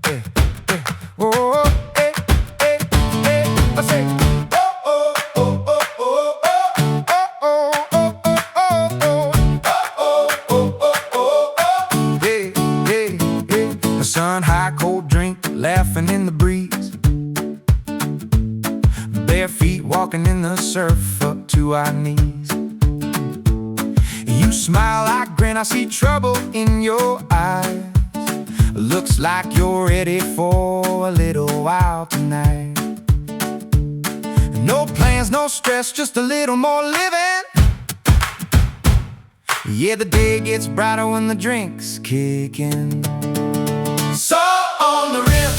eh, eh. Oh, eh, eh, eh. I say, oh, oh, oh, oh, oh, oh, oh, oh, oh, oh, oh, oh, oh, oh, oh, oh. Hey, hey, hey. A sun high, cold drink, laughing in the breeze. Bare feet walking in the surf up to our knees. You smile, I grin, I see trouble in your eyes. Looks like you're ready for a little while tonight. No plans, no stress, just a little more living. Yeah, the day gets brighter when the drinks kick in. So on the rim,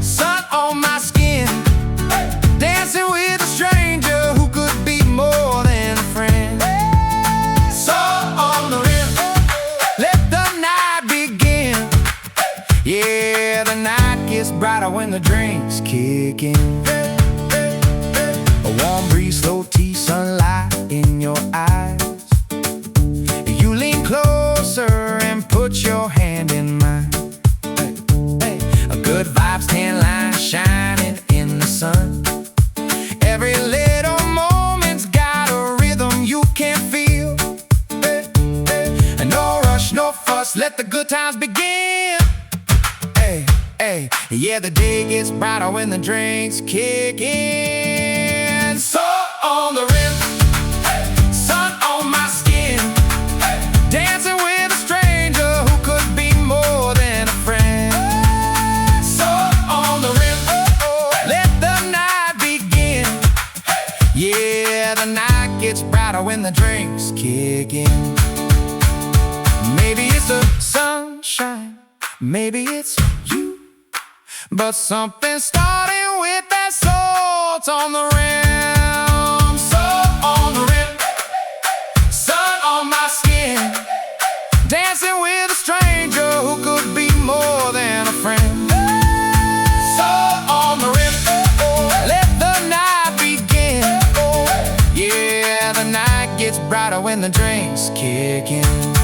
sun on my skin, dancing with a stranger who could be more than a friend. So on the rim, let the night begin. Yeah, the night gets brighter when the drinks kick in. A warm breeze, slow tea, sunlight in your eyes. You lean closer and put your hand in mine. A good vibes, tan lines shining in the sun. Every little moment's got a rhythm you can feel. No rush, no fuss, let the good times begin. Hey, hey, yeah, the day gets brighter when the drinks kick in. So on the rim, sun on my skin, dancing with a stranger who could be more than a friend. So on the rim, let the night begin. Yeah, the night gets brighter when the drinks kick in. Maybe it's the sunshine, maybe it's you, but something's starting with that salt on the rim. So on the rim, sun on my skin, dancing with a stranger who could be more than a friend. So on the rim, let the night begin. Yeah, the night gets brighter when the drinks kick in.